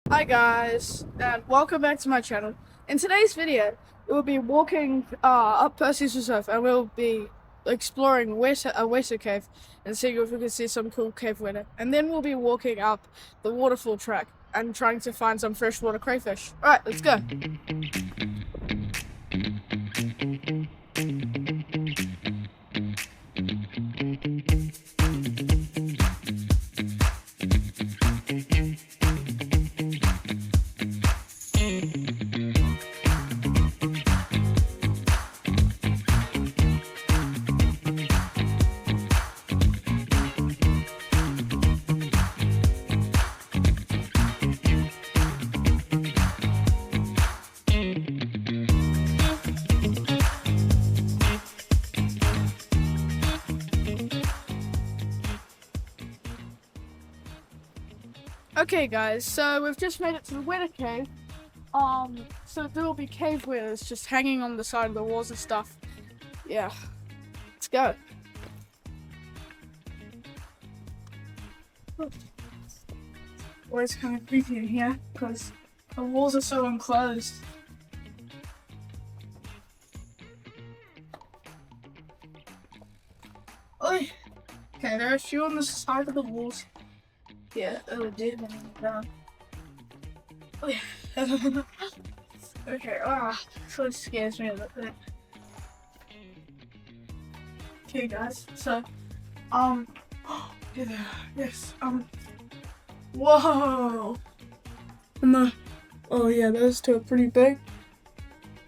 Hi guys, and welcome back to my channel. In today's video, we will be walking up Percy's Reserve, and we'll be exploring Weta cave and seeing if we can see some cool cave Weta. And then we'll be walking up the waterfall track and trying to find some freshwater crayfish. Alright, let's go. Okay guys, so we've just made it to the Weta cave. So there will be cave Wetas just hanging on the side of the walls and stuff. Yeah, let's go. Always kind of creepy in here because the walls are so enclosed. Oi. Okay, there are a few on the side of the walls. Yeah, oh dear, down. Oh yeah. Okay, so it scares me a little bit. Okay guys, so yes, whoa. And oh yeah, those two are pretty big.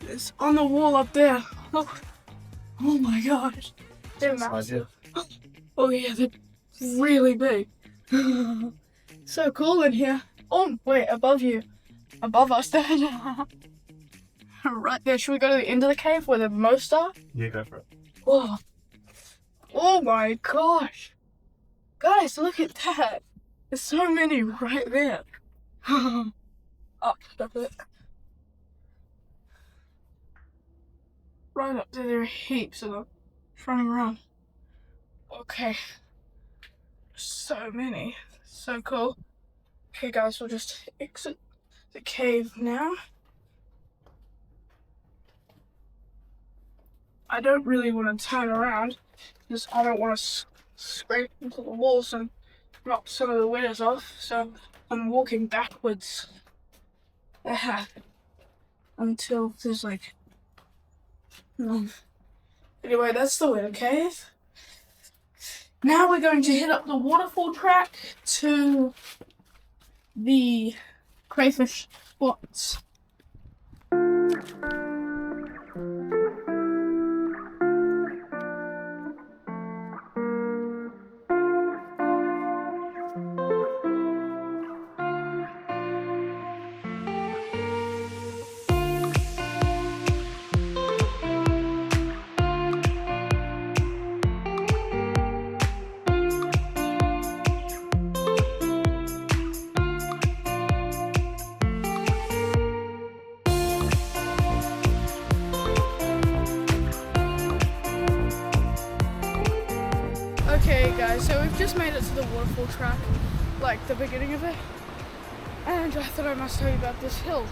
It's on the wall up there. Look. Oh my gosh. They're massive. Oh yeah, they're really big. So cool in here. Oh wait, above you. Above us there. Right there. Should we go to the end of the cave where the most are? Yeah, go for it. Oh. Oh my gosh. Guys, look at that. There's so many right there. Oh, stop it. Right up there, there are heaps of them running around. Okay. So many. So cool. Okay guys, we'll just exit the cave now. I don't really want to turn around because I don't want to scrape into the walls and knock some of the windows off, so I'm walking backwards until there's like anyway, that's the Weta cave. Now we're going to hit up the waterfall track to the crayfish spots. Okay guys, so we've just made it to the waterfall track, like the beginning of it, and I thought I must tell you about this hill.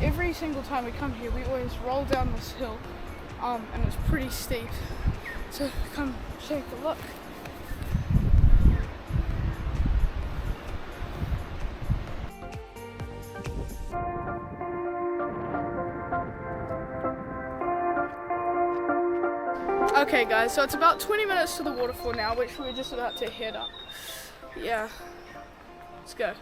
Every single time we come here, we always roll down this hill, and it's pretty steep, so come take a look. Okay guys, so it's about 20 minutes to the waterfall now, which we're just about to head up. Yeah, let's go.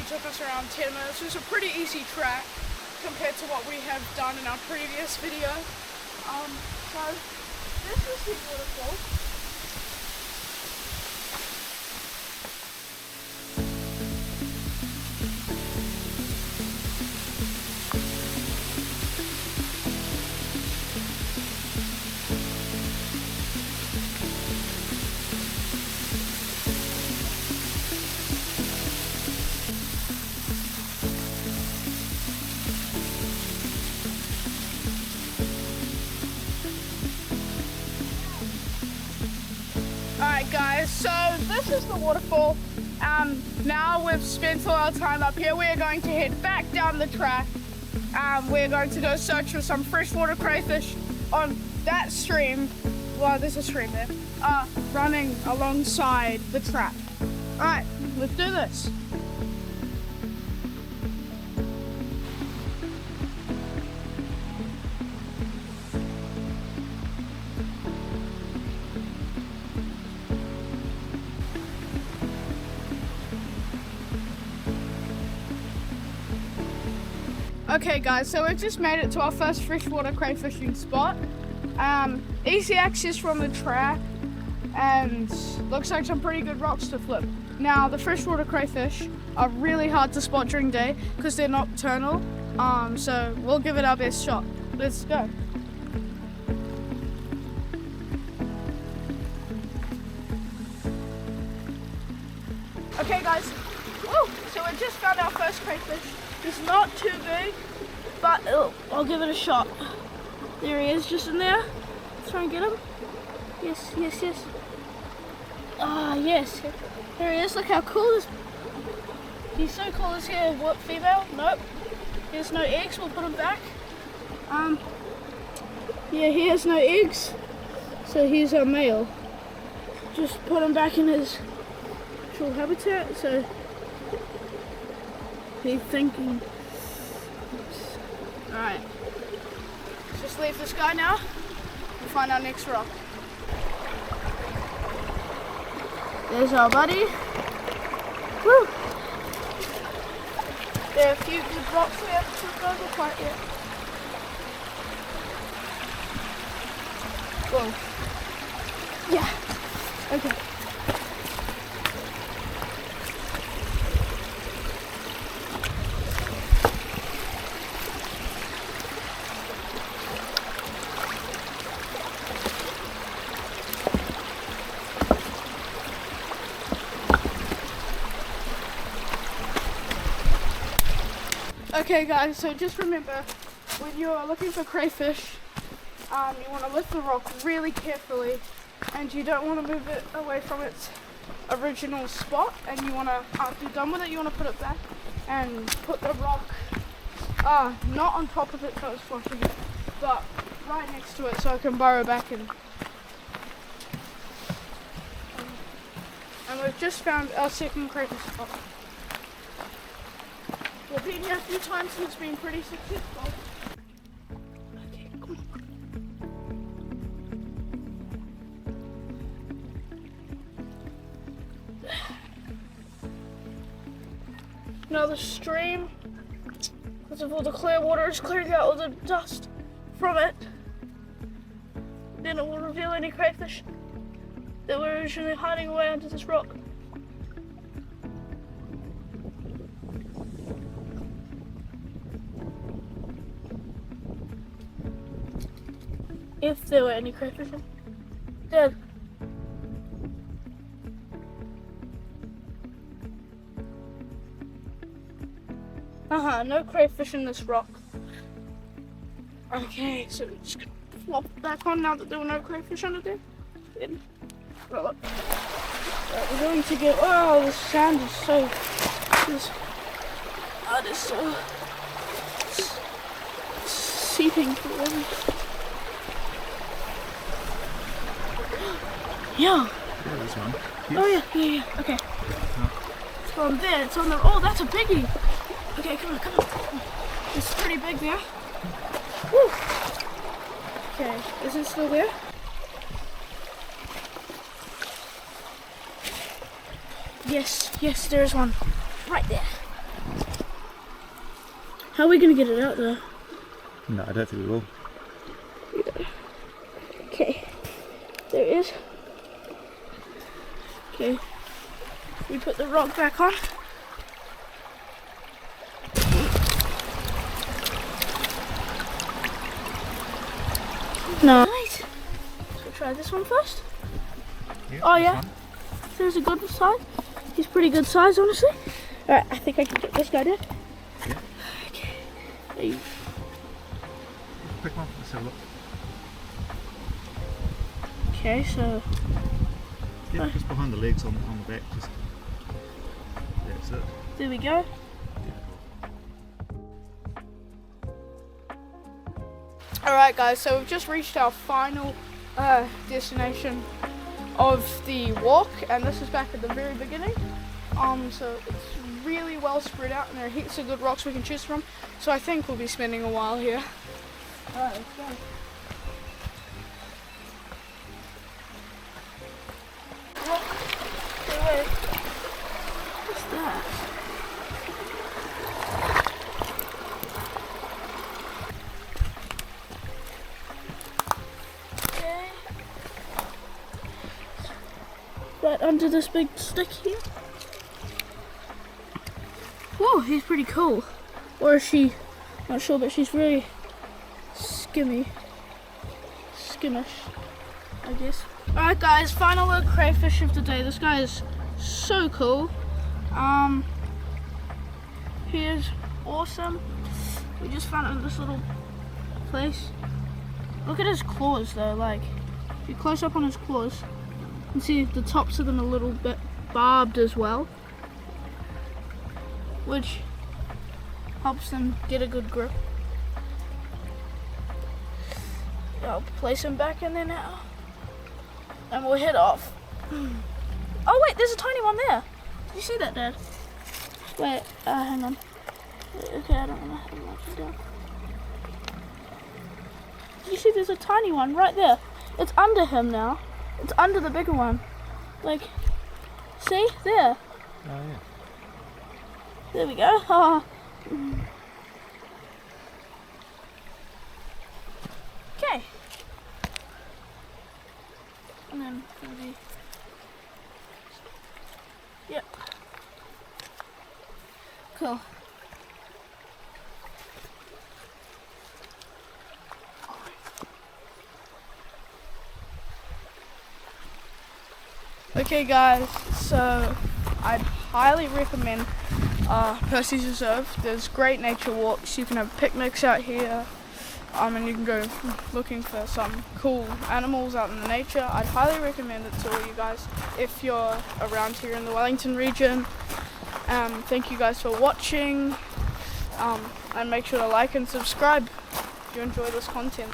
took us around 10 minutes. It was a pretty easy track compared to what we have done in our previous video. So this is the waterfall. Alright guys, so this is the waterfall. Now we've spent a lot of time up here, we're going to head back down the track. We're going to go search for some freshwater crayfish on that stream. Well, there's a stream there. Running alongside the track. Alright, let's do this. Okay guys, so we've just made it to our first freshwater crayfishing spot. Easy access from the track and looks like some pretty good rocks to flip. Now the freshwater crayfish are really hard to spot during day because they're nocturnal, so we'll give it our best shot. Let's go. Okay guys, so we just found our first crayfish. It's not too big, but I'll give it a shot. There he is, just in there. Let's try and get him. Yes, yes, yes. Ah, yes. There he is. Look how cool this. He's so cool. Is he a what, female? Nope. There's no eggs. We'll put him back. Yeah, he has no eggs, so he's a male. Just put him back in his natural habitat. So. He's thinking. Alright. Let's just leave this guy now and find our next rock. There's our buddy. Woo! There are a few good rocks we haven't tripped over quite yet. Whoa. Yeah. Okay. Okay guys, so just remember, when you're looking for crayfish, you want to lift the rock really carefully and you don't want to move it away from its original spot, and you want to, after you're done with it, you want to put it back and put the rock not on top of it so it's flushing it, but right next to it so I can burrow back in. And we've just found our second crayfish spot. We've been here a few times and it's been pretty successful. Okay, come on. Now the stream, because of all the clear water, is clearing out all the dust from it. Then it will reveal any crayfish that were originally hiding away under this rock. If there were any crayfish in. Dead. No crayfish in this rock. Okay, so we're just gonna flop it back on now that there were no crayfish under there. Then, look. We're going to get, oh, the sand is so, it's so seeping through everything. Yeah. Yeah, this one. Yes. Oh yeah, okay. It's on there, it's on the, oh, that's a biggie. Okay, come on. It's pretty big there. Woo. Okay, is it still there? Yes, there's one. Right there. How are we going to get it out there? No, I don't think we will. Yeah. Okay, there it is. Okay, we put the rock back on. Nice. So try this one first. Yeah, oh yeah, there's a good size. He's pretty good size, honestly. Alright, I think I can get this guy down. Yeah. Okay. Hey. Quick one, let's have a look. Okay, so... Yeah, just behind the legs on the back, just... That's it. There we go. Alright guys, so we've just reached our final destination of the walk, and this is back at the very beginning. So it's really well spread out and there are heaps of good rocks we can choose from. So I think we'll be spending a while here. Alright, let's go. Look, wait. What's that? Okay. Right under this big stick here. Whoa, he's pretty cool. Or is she? Not sure, but she's very skimmish, I guess. Alright guys, final little crayfish of the day. This guy is so cool. He is awesome. We just found him in this little place. Look at his claws though, like, if you close up on his claws, you can see the tops of them a little bit barbed as well, which helps them get a good grip. I'll place him back in there now, and we'll head off. Oh wait, there's a tiny one there. Did you see that, Dad? Wait, hang on. Okay, I don't know how to mark it down. Did you see there's a tiny one right there? It's under him now. It's under the bigger one. Like, see? There. Oh yeah. There we go. Oh. Okay. And then maybe. Yep. Cool. Okay guys, so I'd highly recommend Percy's Reserve. There's great nature walks, you can have picnics out here, and you can go looking for some cool animals out in the nature. I'd highly recommend it to all you guys if you're around here in the Wellington region. Thank you guys for watching, and make sure to like and subscribe if you enjoy this content.